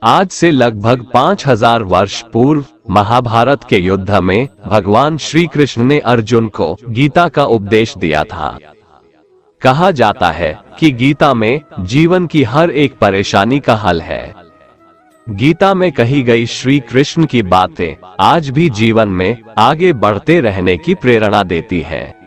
आज से लगभग 5000 वर्ष पूर्व महाभारत के युद्ध में भगवान श्री कृष्ण ने अर्जुन को गीता का उपदेश दिया था। कहा जाता है कि गीता में जीवन की हर एक परेशानी का हल है। गीता में कही गई श्री कृष्ण की बातें आज भी जीवन में आगे बढ़ते रहने की प्रेरणा देती है।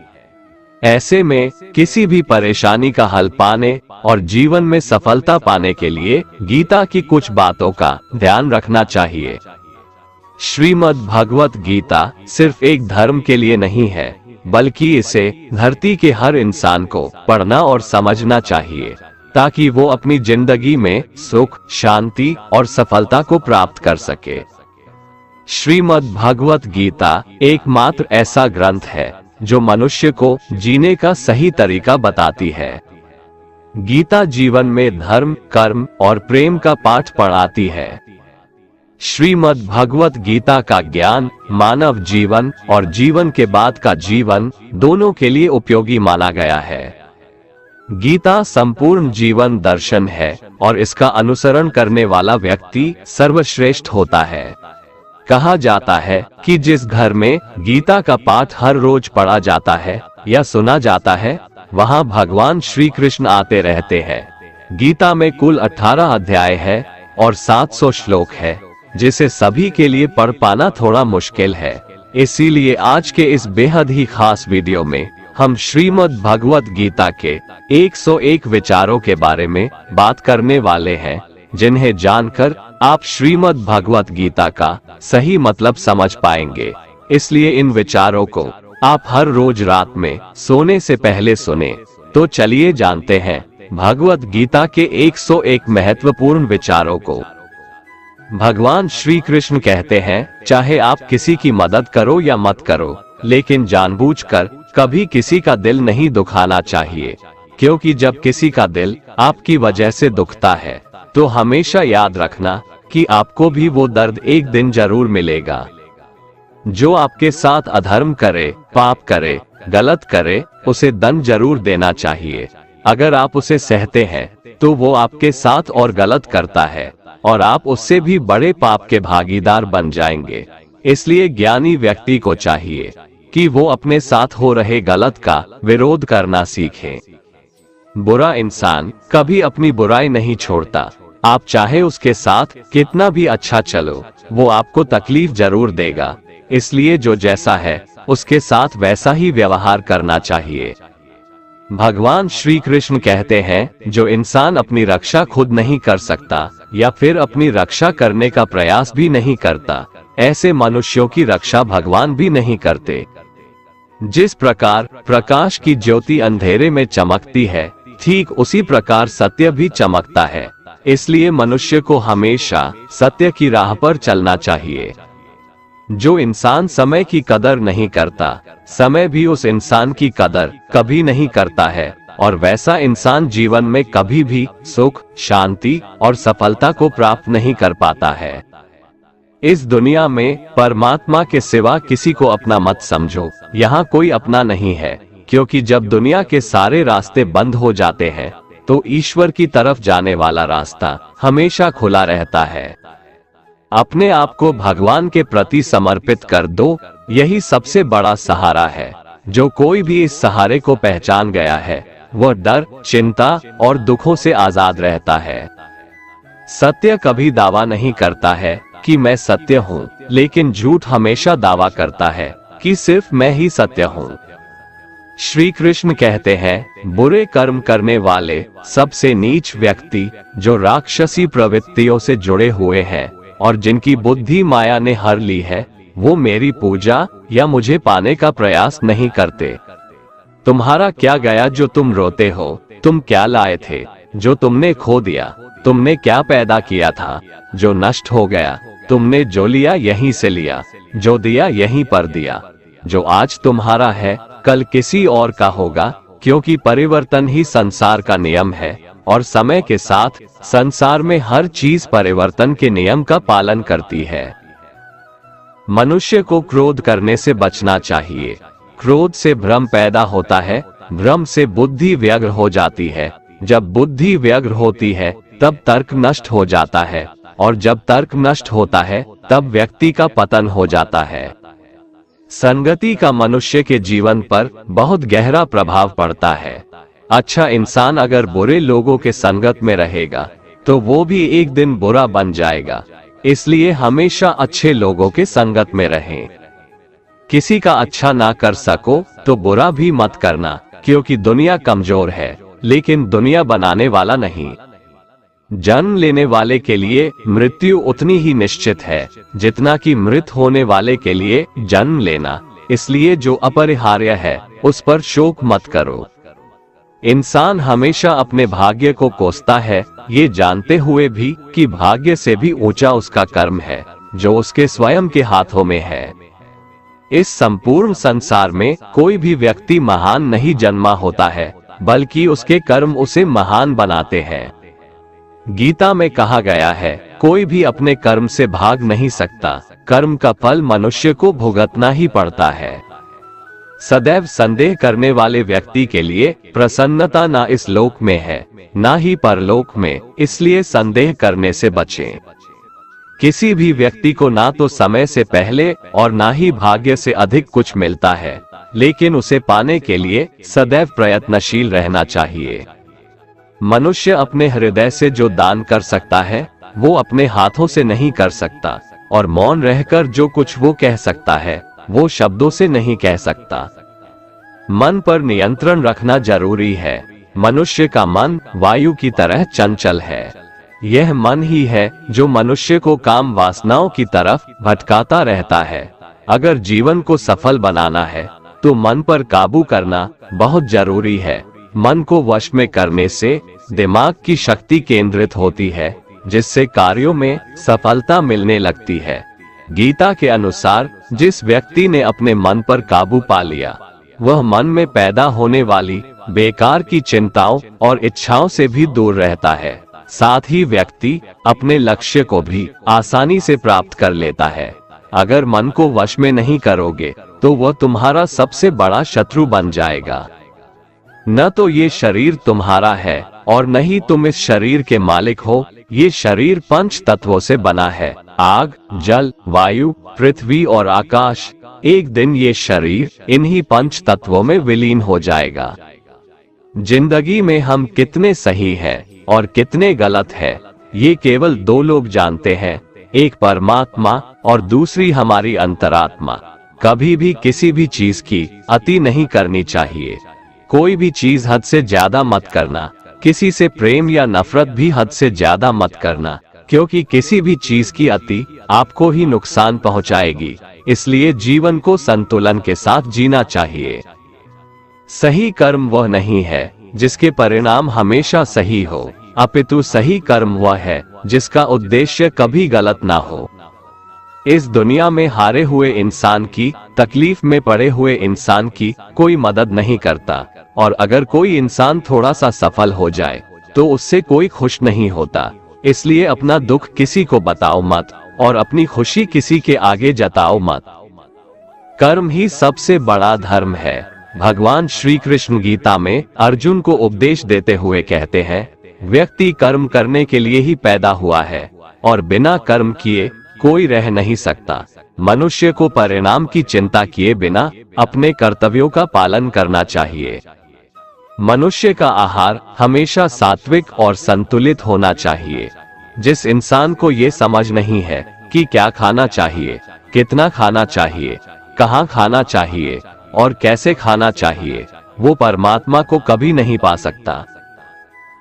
ऐसे में किसी भी परेशानी का हल पाने और जीवन में सफलता पाने के लिए गीता की कुछ बातों का ध्यान रखना चाहिए। श्रीमद् भगवत गीता सिर्फ एक धर्म के लिए नहीं है, बल्कि इसे धरती के हर इंसान को पढ़ना और समझना चाहिए, ताकि वो अपनी जिंदगी में सुख, शांति और सफलता को प्राप्त कर सके। श्रीमद् भगवत गीता एकमात्र ऐसा ग्रंथ है जो मनुष्य को जीने का सही तरीका बताती है। गीता जीवन में धर्म, कर्म और प्रेम का पाठ पढ़ाती है। श्रीमद् भगवत गीता का ज्ञान मानव जीवन और जीवन के बाद का जीवन दोनों के लिए उपयोगी माना गया है। गीता संपूर्ण जीवन दर्शन है और इसका अनुसरण करने वाला व्यक्ति सर्वश्रेष्ठ होता है। कहा जाता है कि जिस घर में गीता का पाठ हर रोज पढ़ा जाता है या सुना जाता है, वहां भगवान श्री कृष्ण आते रहते हैं। गीता में कुल 18 अध्याय है और 700 श्लोक है, जिसे सभी के लिए पढ़ पाना थोड़ा मुश्किल है। इसीलिए आज के इस बेहद ही खास वीडियो में हम श्रीमद् भगवत गीता के 101 विचारों के बारे में बात करने वाले हैं, जिन्हें जानकर आप श्रीमद् भगवत गीता का सही मतलब समझ पाएंगे। इसलिए इन विचारों को आप हर रोज रात में सोने से पहले सुने। तो चलिए जानते हैं भगवत गीता के 101 महत्वपूर्ण विचारों को। भगवान श्री कृष्ण कहते हैं, चाहे आप किसी की मदद करो या मत करो, लेकिन जानबूझकर कभी किसी का दिल नहीं दुखाना चाहिए, क्योंकि जब किसी का दिल आपकी वजह से दुखता है तो हमेशा याद रखना कि आपको भी वो दर्द एक दिन जरूर मिलेगा। जो आपके साथ अधर्म करे, पाप करे, गलत करे, उसे दंड जरूर देना चाहिए। अगर आप उसे सहते हैं तो वो आपके साथ और गलत करता है और आप उससे भी बड़े पाप के भागीदार बन जाएंगे। इसलिए ज्ञानी व्यक्ति को चाहिए कि वो अपने साथ हो रहे गलत का विरोध करना सीखे। बुरा इंसान कभी अपनी बुराई नहीं छोड़ता। आप चाहे उसके साथ कितना भी अच्छा चलो, वो आपको तकलीफ जरूर देगा। इसलिए जो जैसा है उसके साथ वैसा ही व्यवहार करना चाहिए। भगवान श्री कृष्ण कहते हैं, जो इंसान अपनी रक्षा खुद नहीं कर सकता या फिर अपनी रक्षा करने का प्रयास भी नहीं करता, ऐसे मनुष्यों की रक्षा भगवान भी नहीं करते। जिस प्रकार प्रकाश की ज्योति अंधेरे में चमकती है, ठीक उसी प्रकार सत्य भी चमकता है। इसलिए मनुष्य को हमेशा सत्य की राह पर चलना चाहिए। जो इंसान समय की कदर नहीं करता, समय भी उस इंसान की कदर कभी नहीं करता है, और वैसा इंसान जीवन में कभी भी सुख, शांति और सफलता को प्राप्त नहीं कर पाता है। इस दुनिया में परमात्मा के सिवा किसी को अपना मत समझो। यहाँ कोई अपना नहीं है, क्योंकि जब दुनिया के सारे रास्ते बंद हो जाते हैं तो ईश्वर की तरफ जाने वाला रास्ता हमेशा खुला रहता है। अपने आप को भगवान के प्रति समर्पित कर दो, यही सबसे बड़ा सहारा है। जो कोई भी इस सहारे को पहचान गया है, वह डर, चिंता और दुखों से आजाद रहता है। सत्य कभी दावा नहीं करता है कि मैं सत्य हूँ, लेकिन झूठ हमेशा दावा करता है कि सिर्फ मैं ही सत्य हूँ। श्री कृष्ण कहते हैं, बुरे कर्म करने वाले सबसे नीच व्यक्ति जो राक्षसी प्रवृत्तियों से जुड़े हुए हैं और जिनकी बुद्धि माया ने हर ली है, वो मेरी पूजा या मुझे पाने का प्रयास नहीं करते। तुम्हारा क्या गया जो तुम रोते हो? तुम क्या लाए थे जो तुमने खो दिया? तुमने क्या पैदा किया था जो नष्ट हो गया? तुमने जो लिया यहीं से लिया, जो दिया यहीं पर दिया। जो आज तुम्हारा है कल किसी और का होगा, क्योंकि परिवर्तन ही संसार का नियम है और समय के साथ संसार में हर चीज परिवर्तन के नियम का पालन करती है। मनुष्य को क्रोध करने से बचना चाहिए। क्रोध से भ्रम पैदा होता है, भ्रम से बुद्धि व्यग्र हो जाती है। जब बुद्धि व्यग्र होती है तब तर्क नष्ट हो जाता है और जब तर्क नष्ट होता है तब व्यक्ति का पतन हो जाता है। संगति का मनुष्य के जीवन पर बहुत गहरा प्रभाव पड़ता है। अच्छा इंसान अगर बुरे लोगों के संगत में रहेगा तो वो भी एक दिन बुरा बन जाएगा। इसलिए हमेशा अच्छे लोगों के संगत में रहें। किसी का अच्छा ना कर सको तो बुरा भी मत करना, क्योंकि दुनिया कमजोर है लेकिन दुनिया बनाने वाला नहीं। जन्म लेने वाले के लिए मृत्यु उतनी ही निश्चित है जितना कि मृत होने वाले के लिए जन्म लेना। इसलिए जो अपरिहार्य है उस पर शोक मत करो। इंसान हमेशा अपने भाग्य को कोसता है, ये जानते हुए भी कि भाग्य से भी ऊंचा उसका कर्म है जो उसके स्वयं के हाथों में है। इस संपूर्ण संसार में कोई भी व्यक्ति महान नहीं जन्मा होता है, बल्कि उसके कर्म उसे महान बनाते हैं। गीता में कहा गया है, कोई भी अपने कर्म से भाग नहीं सकता, कर्म का फल मनुष्य को भुगतना ही पड़ता है। सदैव संदेह करने वाले व्यक्ति के लिए प्रसन्नता ना इस लोक में है ना ही परलोक में, इसलिए संदेह करने से बचें। किसी भी व्यक्ति को ना तो समय से पहले और ना ही भाग्य से अधिक कुछ मिलता है, लेकिन उसे पाने के लिए सदैव प्रयत्नशील रहना चाहिए। मनुष्य अपने हृदय से जो दान कर सकता है वो अपने हाथों से नहीं कर सकता, और मौन रहकर जो कुछ वो कह सकता है वो शब्दों से नहीं कह सकता। मन पर नियंत्रण रखना जरूरी है। मनुष्य का मन वायु की तरह चंचल है। यह मन ही है जो मनुष्य को काम वासनाओं की तरफ भटकाता रहता है। अगर जीवन को सफल बनाना है तो मन पर काबू करना बहुत जरूरी है। मन को वश में करने से दिमाग की शक्ति केंद्रित होती है, जिससे कार्यों में सफलता मिलने लगती है। गीता के अनुसार जिस व्यक्ति ने अपने मन पर काबू पा लिया, वह मन में पैदा होने वाली बेकार की चिंताओं और इच्छाओं से भी दूर रहता है। साथ ही व्यक्ति अपने लक्ष्य को भी आसानी से प्राप्त कर लेता है। अगर मन को वश में नहीं करोगे तो वह तुम्हारा सबसे बड़ा शत्रु बन जाएगा। न तो ये शरीर तुम्हारा है और न ही तुम इस शरीर के मालिक हो। ये शरीर 5 तत्वों से बना है, आग, जल, वायु, पृथ्वी और आकाश। एक दिन ये शरीर इन्हीं 5 तत्वों में विलीन हो जाएगा। जिंदगी में हम कितने सही हैं और कितने गलत हैं, ये केवल 2 लोग जानते हैं, एक परमात्मा और दूसरी हमारी अंतरात्मा। कभी भी किसी भी चीज की अति नहीं करनी चाहिए। कोई भी चीज हद से ज्यादा मत करना। किसी से प्रेम या नफरत भी हद से ज्यादा मत करना, क्योंकि किसी भी चीज की अति आपको ही नुकसान पहुंचाएगी। इसलिए जीवन को संतुलन के साथ जीना चाहिए। सही कर्म वह नहीं है जिसके परिणाम हमेशा सही हो, अपितु सही कर्म वह है जिसका उद्देश्य कभी गलत ना हो। इस दुनिया में हारे हुए इंसान की, तकलीफ में पड़े हुए इंसान की कोई मदद नहीं करता, और अगर कोई इंसान थोड़ा सा सफल हो जाए तो उससे कोई खुश नहीं होता। इसलिए अपना दुख किसी को बताओ मत और अपनी खुशी किसी के आगे जताओ मत। कर्म ही सबसे बड़ा धर्म है। भगवान श्री कृष्ण गीता में अर्जुन को उपदेश देते हुए कहते हैं, व्यक्ति कर्म करने के लिए ही पैदा हुआ है और बिना कर्म किए कोई रह नहीं सकता। मनुष्य को परिणाम की चिंता किए बिना अपने कर्तव्यों का पालन करना चाहिए। मनुष्य का आहार हमेशा सात्विक और संतुलित होना चाहिए। जिस इंसान को ये समझ नहीं है कि क्या खाना चाहिए, कितना खाना चाहिए, कहाँ खाना चाहिए और कैसे खाना चाहिए, वो परमात्मा को कभी नहीं पा सकता।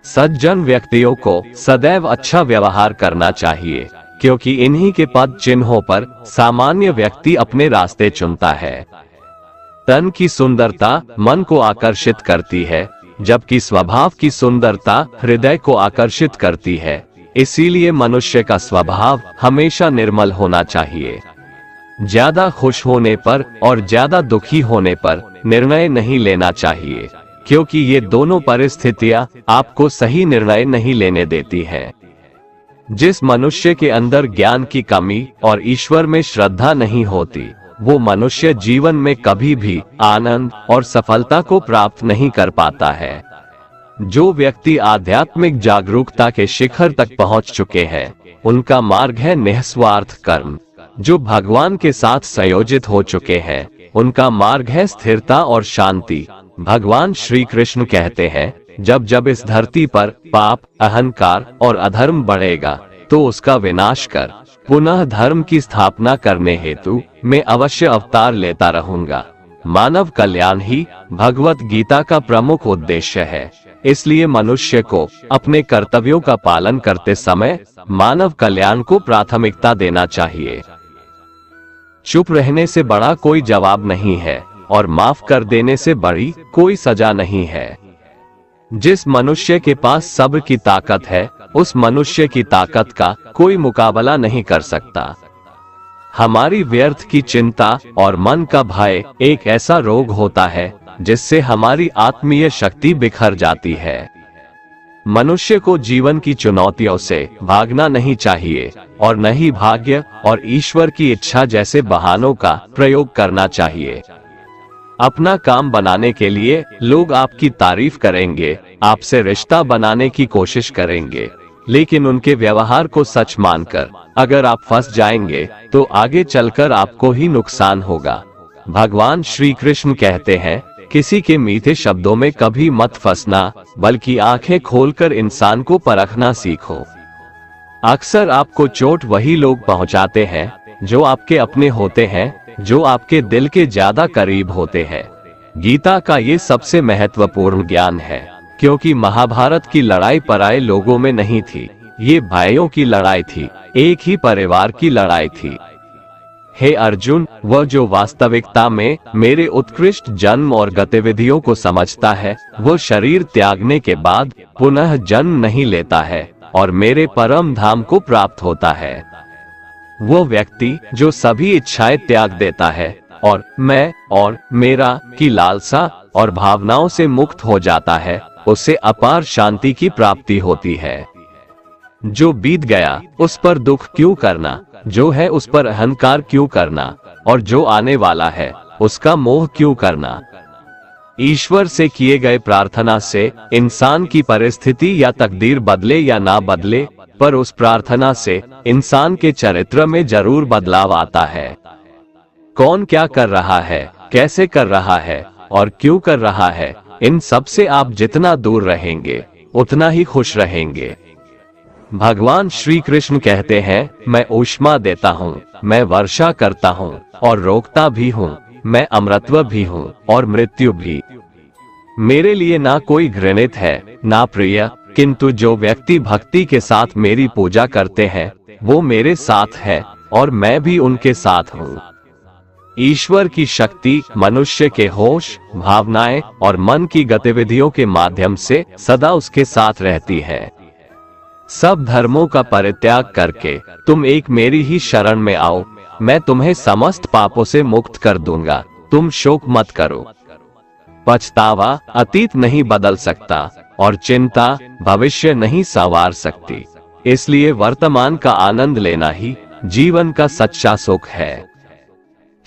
सज्जन व्यक्तियों को सदैव अच्छा व्यवहार करना चाहिए, क्योंकि इन्हीं के पद चिन्हों पर सामान्य व्यक्ति अपने रास्ते चुनता है। तन की सुंदरता मन को आकर्षित करती है, जबकि स्वभाव की सुंदरता हृदय को आकर्षित करती है। इसीलिए मनुष्य का स्वभाव हमेशा निर्मल होना चाहिए। ज्यादा खुश होने पर और ज्यादा दुखी होने पर निर्णय नहीं लेना चाहिए, क्योंकि ये दोनों परिस्थितियां आपको सही निर्णय नहीं लेने देती हैं। जिस मनुष्य के अंदर ज्ञान की कमी और ईश्वर में श्रद्धा नहीं होती, वो मनुष्य जीवन में कभी भी आनंद और सफलता को प्राप्त नहीं कर पाता है। जो व्यक्ति आध्यात्मिक जागरूकता के शिखर तक पहुंच चुके हैं, उनका मार्ग है निस्वार्थ कर्म। जो भगवान के साथ संयोजित हो चुके हैं उनका मार्ग है स्थिरता और शांति। भगवान श्री कृष्ण कहते हैं, जब जब इस धरती पर पाप, अहंकार और अधर्म बढ़ेगा तो उसका विनाश कर पुनः धर्म की स्थापना करने हेतु मैं अवश्य अवतार लेता रहूंगा। मानव कल्याण ही भगवत गीता का प्रमुख उद्देश्य है। इसलिए मनुष्य को अपने कर्तव्यों का पालन करते समय मानव कल्याण को प्राथमिकता देना चाहिए। चुप रहने से बड़ा कोई जवाब नहीं है और माफ कर देने से बड़ी कोई सजा नहीं है। जिस मनुष्य के पास सब्र की ताकत है उस मनुष्य की ताकत का कोई मुकाबला नहीं कर सकता। हमारी व्यर्थ की चिंता और मन का भय एक ऐसा रोग होता है जिससे हमारी आत्मीय शक्ति बिखर जाती है। मनुष्य को जीवन की चुनौतियों से भागना नहीं चाहिए और न ही भाग्य और ईश्वर की इच्छा जैसे बहानों का प्रयोग करना चाहिए। अपना काम बनाने के लिए लोग आपकी तारीफ करेंगे, आपसे रिश्ता बनाने की कोशिश करेंगे, लेकिन उनके व्यवहार को सच मानकर अगर आप फंस जाएंगे तो आगे चलकर आपको ही नुकसान होगा। भगवान श्री कृष्ण कहते हैं, किसी के मीठे शब्दों में कभी मत फंसना, बल्कि आंखें खोलकर इंसान को परखना सीखो। अक्सर आपको चोट वही लोग पहुंचाते हैं जो आपके अपने होते हैं, जो आपके दिल के ज्यादा करीब होते हैं। गीता का ये सबसे महत्वपूर्ण ज्ञान है, क्योंकि महाभारत की लड़ाई पराये लोगों में नहीं थी, ये भाइयों की लड़ाई थी, एक ही परिवार की लड़ाई थी। हे अर्जुन, वह जो वास्तविकता में मेरे उत्कृष्ट जन्म और गतिविधियों को समझता है वो शरीर त्यागने के बाद पुनः जन्म नहीं लेता है और मेरे परम धाम को प्राप्त होता है। वो व्यक्ति जो सभी इच्छाएं त्याग देता है और मैं और मेरा की लालसा और भावनाओं से मुक्त हो जाता है, उसे अपार शांति की प्राप्ति होती है। जो बीत गया उस पर दुख क्यों करना, जो है उस पर अहंकार क्यों करना, और जो आने वाला है उसका मोह क्यों करना। ईश्वर से किए गए प्रार्थना से इंसान की परिस्थिति या तकदीर बदले या ना बदले, पर उस प्रार्थना से इंसान के चरित्र में जरूर बदलाव आता है। कौन क्या कर रहा है, कैसे कर रहा है और क्यों कर रहा है, इन सब से आप जितना दूर रहेंगे उतना ही खुश रहेंगे। भगवान श्री कृष्ण कहते हैं, मैं ऊष्मा देता हूँ, मैं वर्षा करता हूँ और रोकता भी हूँ, मैं अमरत्व भी हूँ और मृत्यु भी। मेरे लिए ना कोई घृणित है ना प्रिय, किंतु जो व्यक्ति भक्ति के साथ मेरी पूजा करते हैं वो मेरे साथ है और मैं भी उनके साथ हूँ। ईश्वर की शक्ति मनुष्य के होश, भावनाएं और मन की गतिविधियों के माध्यम से सदा उसके साथ रहती है। सब धर्मों का परित्याग करके तुम एक मेरी ही शरण में आओ, मैं तुम्हें समस्त पापों से मुक्त कर दूंगा। तुम शोक मत करो। पछतावा अतीत नहीं बदल सकता और चिंता भविष्य नहीं संवार सकती। इसलिए वर्तमान का आनंद लेना ही जीवन का सच्चा सुख है।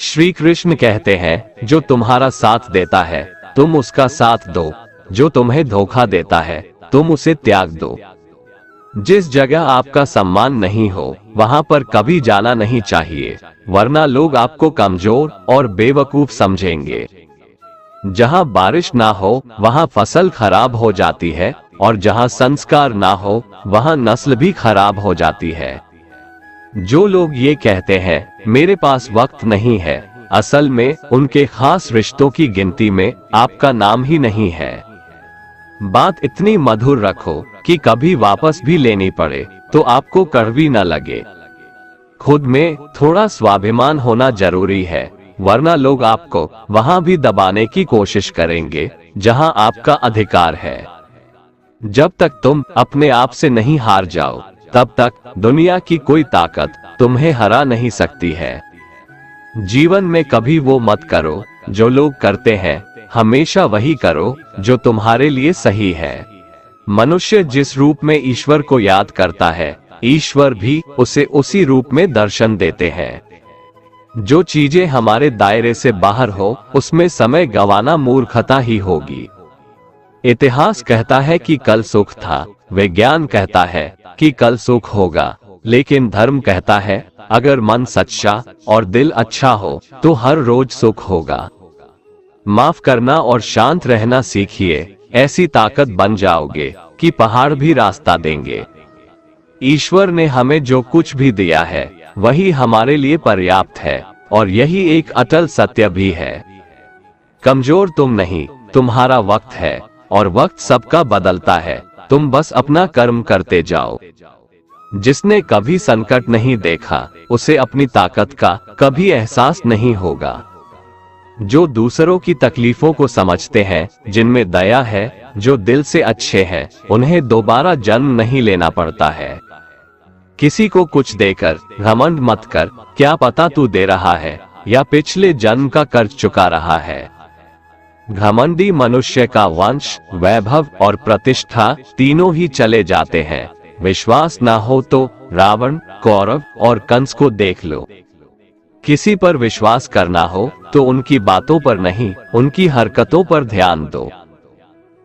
श्री कृष्ण कहते हैं, जो तुम्हारा साथ देता है तुम उसका साथ दो, जो तुम्हें धोखा देता है तुम उसे त्याग दो। जिस जगह आपका सम्मान नहीं हो वहां पर कभी जाना नहीं चाहिए, वरना लोग आपको कमजोर और बेवकूफ समझेंगे। जहां बारिश ना हो वहां फसल खराब हो जाती है और जहां संस्कार ना हो वहां नस्ल भी खराब हो जाती है। जो लोग ये कहते हैं मेरे पास वक्त नहीं है, असल में उनके खास रिश्तों की गिनती में आपका नाम ही नहीं है। बात इतनी मधुर रखो कि कभी वापस भी लेनी पड़े तो आपको कड़वी न लगे। खुद में थोड़ा स्वाभिमान होना जरूरी है, वरना लोग आपको वहां भी दबाने की कोशिश करेंगे जहां आपका अधिकार है। जब तक तुम अपने आप से नहीं हार जाओ तब तक दुनिया की कोई ताकत तुम्हें हरा नहीं सकती है। जीवन में कभी वो मत करो जो लोग करते हैं, हमेशा वही करो जो तुम्हारे लिए सही है। मनुष्य जिस रूप में ईश्वर को याद करता है, ईश्वर भी उसे उसी रूप में दर्शन देते हैं। जो चीजें हमारे दायरे से बाहर हो उसमें समय गंवाना मूर्खता ही होगी। इतिहास कहता है कि कल सुख था, विज्ञान कहता है कि कल सुख होगा। लेकिन धर्म कहता है अगर मन सच्चा और दिल अच्छा हो तो हर रोज सुख होगा। माफ करना और शांत रहना सीखिए, ऐसी ताकत बन जाओगे कि पहाड़ भी रास्ता देंगे। ईश्वर ने हमें जो कुछ भी दिया है वही हमारे लिए पर्याप्त है और यही एक अटल सत्य भी है। कमजोर तुम नहीं, तुम्हारा वक्त है और वक्त सबका बदलता है। तुम बस अपना कर्म करते जाओ। जिसने कभी संकट नहीं देखा उसे अपनी ताकत का कभी एहसास नहीं होगा। जो दूसरों की तकलीफों को समझते हैं, जिनमें दया है, जो दिल से अच्छे हैं, उन्हें दोबारा जन्म नहीं लेना पड़ता है। किसी को कुछ देकर घमंड मत कर, क्या पता तू दे रहा है या पिछले जन्म का कर्ज चुका रहा है। घमंडी मनुष्य का वंश, वैभव और प्रतिष्ठा तीनों ही चले जाते हैं। विश्वास ना हो तो रावण, कौरव और कंस को देख लो। किसी पर विश्वास करना हो तो उनकी बातों पर नहीं, उनकी हरकतों पर ध्यान दो।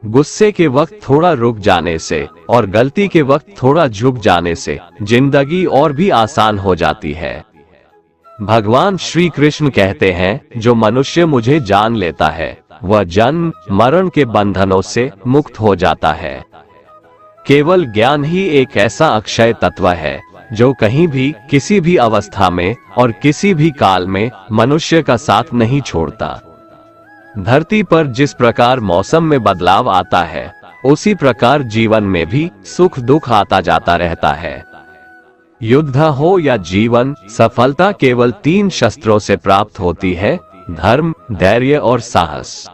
गुस्से के वक्त थोड़ा रुक जाने से और गलती के वक्त थोड़ा झुक जाने से जिंदगी और भी आसान हो जाती है। भगवान श्री कृष्ण कहते हैं, जो मनुष्य मुझे जान लेता है वह जन्म मरण के बंधनों से मुक्त हो जाता है। केवल ज्ञान ही एक ऐसा अक्षय तत्व है जो कहीं भी, किसी भी अवस्था में और किसी भी काल में मनुष्य का साथ नहीं छोड़ता। धरती पर जिस प्रकार मौसम में बदलाव आता है, उसी प्रकार जीवन में भी सुख दुख आता जाता रहता है। युद्ध हो या जीवन, सफलता केवल 3 शस्त्रों से प्राप्त होती है, धर्म, धैर्य और साहस।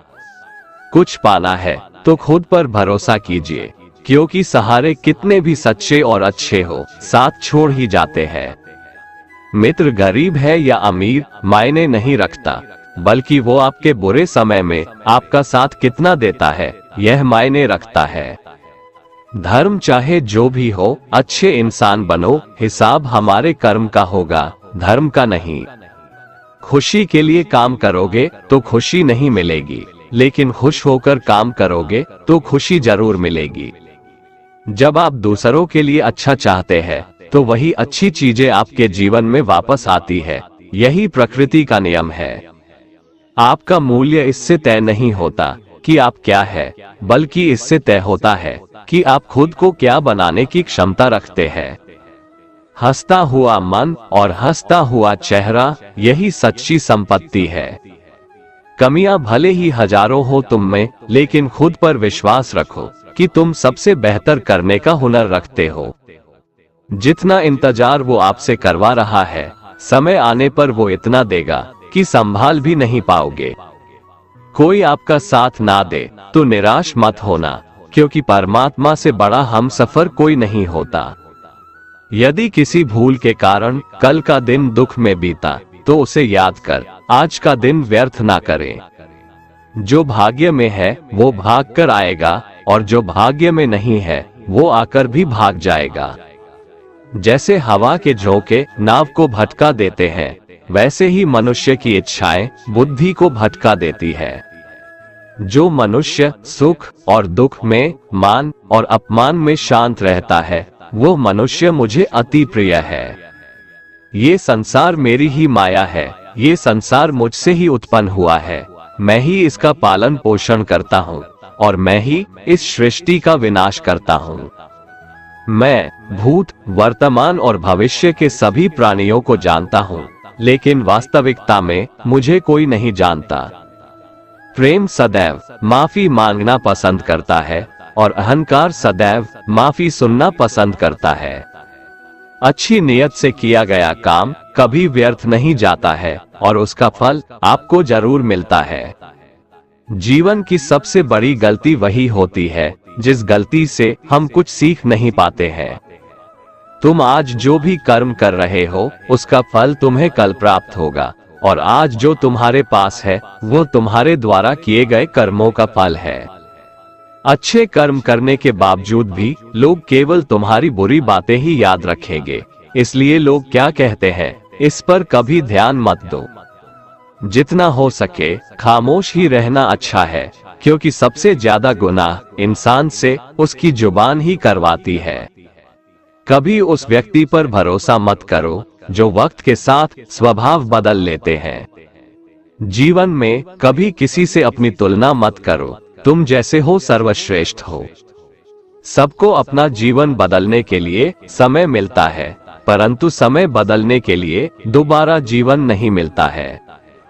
कुछ पाना है तो खुद पर भरोसा कीजिए, क्योंकि सहारे कितने भी सच्चे और अच्छे हो, साथ छोड़ ही जाते हैं। मित्र गरीब है या अमीर मायने नहीं रखता, बल्कि वो आपके बुरे समय में आपका साथ कितना देता है यह मायने रखता है। धर्म चाहे जो भी हो, अच्छे इंसान बनो, हिसाब हमारे कर्म का होगा, धर्म का नहीं। खुशी के लिए काम करोगे तो खुशी नहीं मिलेगी, लेकिन खुश होकर काम करोगे तो खुशी जरूर मिलेगी। जब आप दूसरों के लिए अच्छा चाहते हैं तो वही अच्छी चीजें आपके जीवन में वापस आती है। यही प्रकृति का नियम है। आपका मूल्य इससे तय नहीं होता कि आप क्या है, बल्कि इससे तय होता है कि आप खुद को क्या बनाने की क्षमता रखते हैं। हंसता हुआ मन और हंसता हुआ चेहरा, यही सच्ची संपत्ति है। कमियां भले ही हजारों हो तुम में, लेकिन खुद पर विश्वास रखो कि तुम सबसे बेहतर करने का हुनर रखते हो। जितना इंतजार वो आपसे करवा रहा है, समय आने पर वो इतना देगा कि संभाल भी नहीं पाओगे। कोई आपका साथ ना दे तो निराश मत होना, क्योंकि परमात्मा से बड़ा हमसफर कोई नहीं होता। यदि किसी भूल के कारण कल का दिन दुख में बीता तो उसे याद कर आज का दिन व्यर्थ ना करें। जो भाग्य में है वो भाग कर आएगा और जो भाग्य में नहीं है वो आकर भी भाग जाएगा। जैसे हवा के झोंके नाव को भटका देते हैं, वैसे ही मनुष्य की इच्छाएं बुद्धि को भटका देती है। जो मनुष्य सुख और दुख में, मान और अपमान में शांत रहता है, वो मनुष्य मुझे अति प्रिय है। ये संसार मेरी ही माया है, ये संसार मुझसे ही उत्पन्न हुआ है। मैं ही इसका पालन पोषण करता हूँ और मैं ही इस सृष्टि का विनाश करता हूँ। मैं भूत, वर्तमान और भविष्य के सभी प्राणियों को जानता हूँ, लेकिन वास्तविकता में मुझे कोई नहीं जानता। प्रेम सदैव माफी मांगना पसंद करता है और अहंकार सदैव माफी सुनना पसंद करता है। अच्छी नियत से किया गया काम कभी व्यर्थ नहीं जाता है और उसका फल आपको जरूर मिलता है। जीवन की सबसे बड़ी गलती वही होती है जिस गलती से हम कुछ सीख नहीं पाते हैं। तुम आज जो भी कर्म कर रहे हो उसका फल तुम्हें कल प्राप्त होगा, और आज जो तुम्हारे पास है वो तुम्हारे द्वारा किए गए कर्मों का फल है। अच्छे कर्म करने के बावजूद भी लोग केवल तुम्हारी बुरी बातें ही याद रखेंगे, इसलिए लोग क्या कहते हैं इस पर कभी ध्यान मत दो। जितना हो सके खामोश ही रहना अच्छा है, क्योंकि सबसे ज्यादा गुनाह इंसान से उसकी जुबान ही करवाती है। कभी उस व्यक्ति पर भरोसा मत करो जो वक्त के साथ स्वभाव बदल लेते हैं। जीवन में कभी किसी से अपनी तुलना मत करो, तुम जैसे हो सर्वश्रेष्ठ हो। सबको अपना जीवन बदलने के लिए समय मिलता है, परंतु समय बदलने के लिए दोबारा जीवन नहीं मिलता है।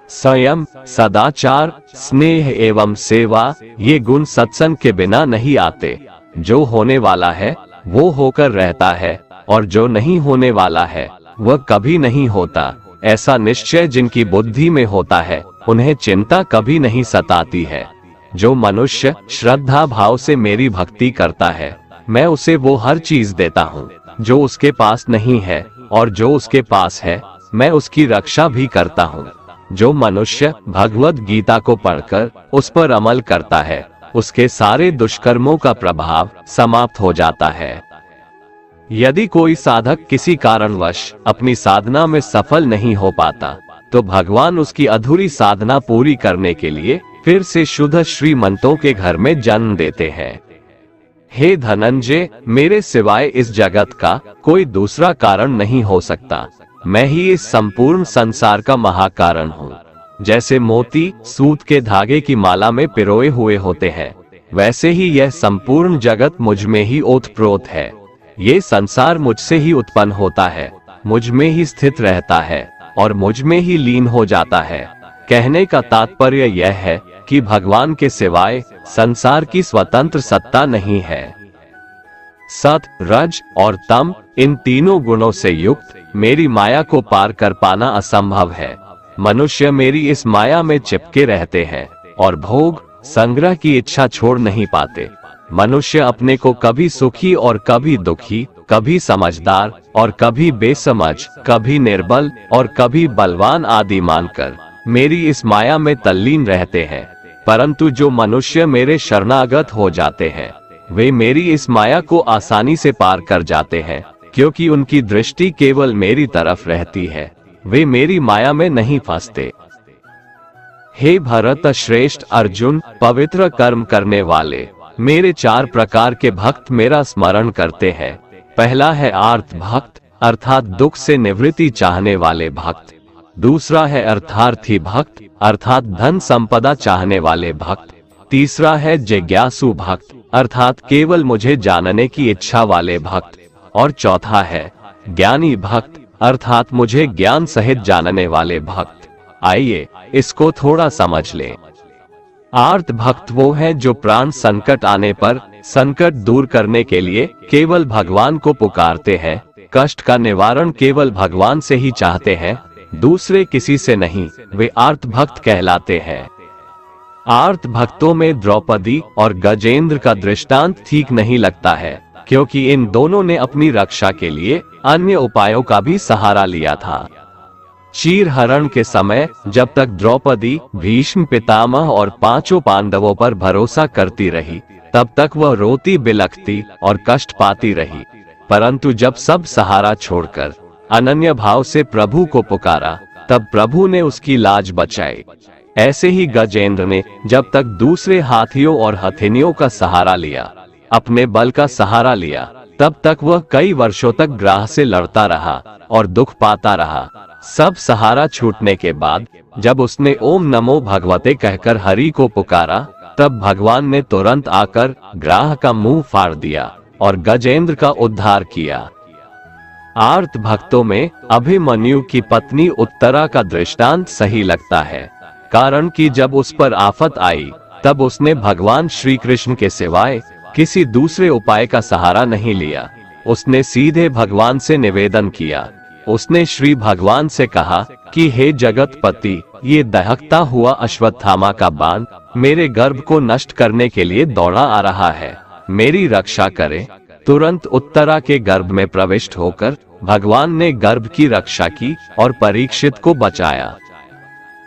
संयम, सदाचार, स्नेह एवं सेवा ये गुण सत्संग के बिना नहीं आते। जो होने वाला है वो होकर रहता है और जो नहीं होने वाला है वह कभी नहीं होता। ऐसा निश्चय जिनकी बुद्धि में होता है उन्हें चिंता कभी नहीं सताती है। जो मनुष्य श्रद्धा भाव से मेरी भक्ति करता है मैं उसे वो हर चीज देता हूँ जो उसके पास नहीं है, और जो उसके पास है मैं उसकी रक्षा भी करता हूँ। जो मनुष्य भगवत गीता को पढ़कर उस पर अमल करता है उसके सारे दुष्कर्मों का प्रभाव समाप्त हो जाता है। यदि कोई साधक किसी कारणवश अपनी साधना में सफल नहीं हो पाता तो भगवान उसकी अधूरी साधना पूरी करने के लिए फिर से शुद्ध श्रीमंतों के घर में जन्म देते हैं। हे धनंजय, मेरे सिवाय इस जगत का कोई दूसरा कारण नहीं हो सकता। मैं ही इस संपूर्ण संसार का महाकारण हूँ। जैसे मोती सूत के धागे की माला में पिरोए हुए होते हैं, वैसे ही यह संपूर्ण जगत मुझ में ही ओतप्रोत है। ये संसार मुझसे ही उत्पन्न होता है, मुझ में ही स्थित रहता है और मुझ में ही लीन हो जाता है। कहने का तात्पर्य यह है कि भगवान के सिवाय संसार की स्वतंत्र सत्ता नहीं है। सत, रज और तम इन तीनों गुणों से युक्त मेरी माया को पार कर पाना असंभव है। मनुष्य मेरी इस माया में चिपके रहते हैं और भोग संग्रह की इच्छा छोड़ नहीं पाते। मनुष्य अपने को कभी सुखी और कभी दुखी, कभी समझदार और कभी बेसमझ, कभी निर्बल और कभी बलवान आदि मानकर मेरी इस माया में तल्लीन रहते हैं। परंतु जो मनुष्य मेरे शरणागत हो जाते हैं वे मेरी इस माया को आसानी से पार कर जाते हैं, क्योंकि उनकी दृष्टि केवल मेरी तरफ रहती है। वे मेरी माया में नहीं फंसते। हे भरत श्रेष्ठ अर्जुन, पवित्र कर्म करने वाले मेरे 4 प्रकार के भक्त मेरा स्मरण करते हैं। पहला है आर्त भक्त, अर्थात दुख से निवृत्ति चाहने वाले भक्त। दूसरा है अर्थार्थी भक्त, अर्थात धन संपदा चाहने वाले भक्त। तीसरा है जिज्ञासु भक्त, अर्थात केवल मुझे जानने की इच्छा वाले भक्त। और चौथा है ज्ञानी भक्त, अर्थात मुझे ज्ञान सहित जानने वाले भक्त। आइए इसको थोड़ा समझ लें। आर्त भक्त वो है जो प्राण संकट आने पर संकट दूर करने के लिए केवल भगवान को पुकारते हैं, कष्ट का निवारण केवल भगवान से ही चाहते हैं, दूसरे किसी से नहीं। वे आर्त भक्त कहलाते हैं। आर्त भक्तों में द्रौपदी और गजेंद्र का दृष्टांत ठीक नहीं लगता है, क्योंकि इन दोनों ने अपनी रक्षा के लिए अन्य उपायों का भी सहारा लिया था। चीरहरण के समय जब तक द्रौपदी भीष्म पितामह और 5 पांडवों पर भरोसा करती रही तब तक वह रोती बिलखती और कष्ट पाती रही, परंतु जब सब सहारा छोड़कर अनन्य भाव से प्रभु को पुकारा तब प्रभु ने उसकी लाज बचाई। ऐसे ही गजेंद्र ने जब तक दूसरे हाथियों और हथिनियों का सहारा लिया, अपने बल का सहारा लिया, तब तक वह कई वर्षों तक ग्राह से लड़ता रहा और दुख पाता रहा। सब सहारा छूटने के बाद जब उसने ओम नमो भगवते कहकर हरि को पुकारा तब भगवान ने तुरंत आकर ग्राह का मुंह फाड़ दिया और गजेंद्र का उद्धार किया। आर्त भक्तों में अभिमन्यु की पत्नी उत्तरा का दृष्टांत सही लगता है, कारण कि जब उस पर आफत आई तब उसने भगवान श्री कृष्ण के सिवाय किसी दूसरे उपाय का सहारा नहीं लिया। उसने सीधे भगवान से निवेदन किया। उसने श्री भगवान से कहा कि हे जगतपति, ये दहकता हुआ अश्वत्थामा का बाण मेरे गर्भ को नष्ट करने के लिए दौड़ा आ रहा है, मेरी रक्षा करे। तुरंत उत्तरा के गर्भ में प्रविष्ट होकर भगवान ने गर्भ की रक्षा की और परीक्षित को बचाया।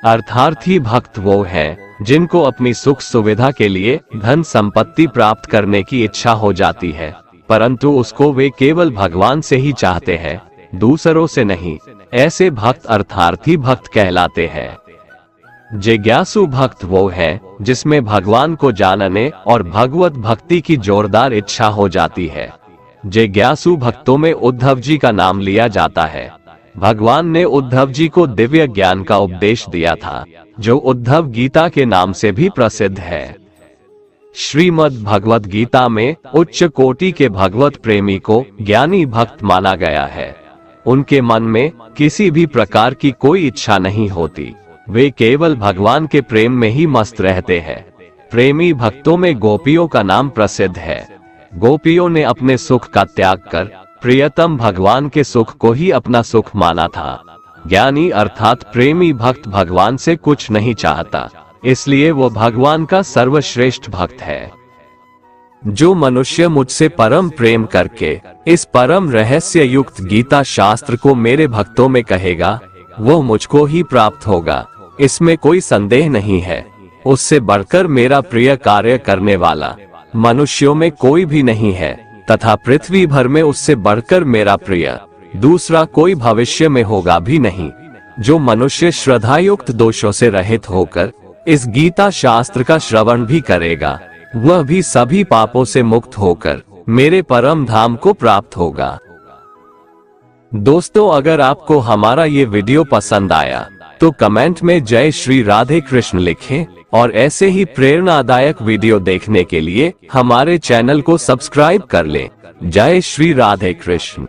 अर्थार्थी भक्त वो हैं जिनको अपनी सुख सुविधा के लिए धन संपत्ति प्राप्त करने की इच्छा हो जाती है, परंतु उसको वे केवल भगवान से ही चाहते हैं, दूसरों से नहीं। ऐसे भक्त अर्थार्थी भक्त कहलाते हैं। जिज्ञासु भक्त वो है जिसमें भगवान को जानने और भगवत भक्ति की जोरदार इच्छा हो जाती है। जिज्ञासु भक्तों में उद्धव जी का नाम लिया जाता है। भगवान ने उद्धव जी को दिव्य ज्ञान का उपदेश दिया था, जो उद्धव गीता के नाम से भी प्रसिद्ध है। श्रीमद् भगवत गीता में उच्च कोटि के भगवत प्रेमी को ज्ञानी भक्त माना गया है। उनके मन में किसी भी प्रकार की कोई इच्छा नहीं होती, वे केवल भगवान के प्रेम में ही मस्त रहते हैं। प्रेमी भक्तों में गोपियों का नाम प्रसिद्ध है। गोपियों ने अपने सुख का त्याग कर प्रियतम भगवान के सुख को ही अपना सुख माना था। ज्ञानी अर्थात प्रेमी भक्त भगवान से कुछ नहीं चाहता, इसलिए वो भगवान का सर्वश्रेष्ठ भक्त है। जो मनुष्य मुझसे परम प्रेम करके इस परम रहस्य युक्त गीता शास्त्र को मेरे भक्तों में कहेगा, वो मुझको ही प्राप्त होगा, इसमें कोई संदेह नहीं है। उससे बढ़कर मेरा प्रिय कार्य करने वाला मनुष्यों में कोई भी नहीं है, तथा पृथ्वी भर में उससे बढ़कर मेरा प्रिय दूसरा कोई भविष्य में होगा भी नहीं। जो मनुष्य श्रद्धायुक्त दोषों से रहित होकर इस गीता शास्त्र का श्रवण भी करेगा, वह भी सभी पापों से मुक्त होकर मेरे परम धाम को प्राप्त होगा। दोस्तों, अगर आपको हमारा ये वीडियो पसंद आया तो कमेंट में जय श्री राधे कृष्ण लिखें, और ऐसे ही प्रेरणादायक वीडियो देखने के लिए हमारे चैनल को सब्सक्राइब कर लें। जय श्री राधे कृष्ण।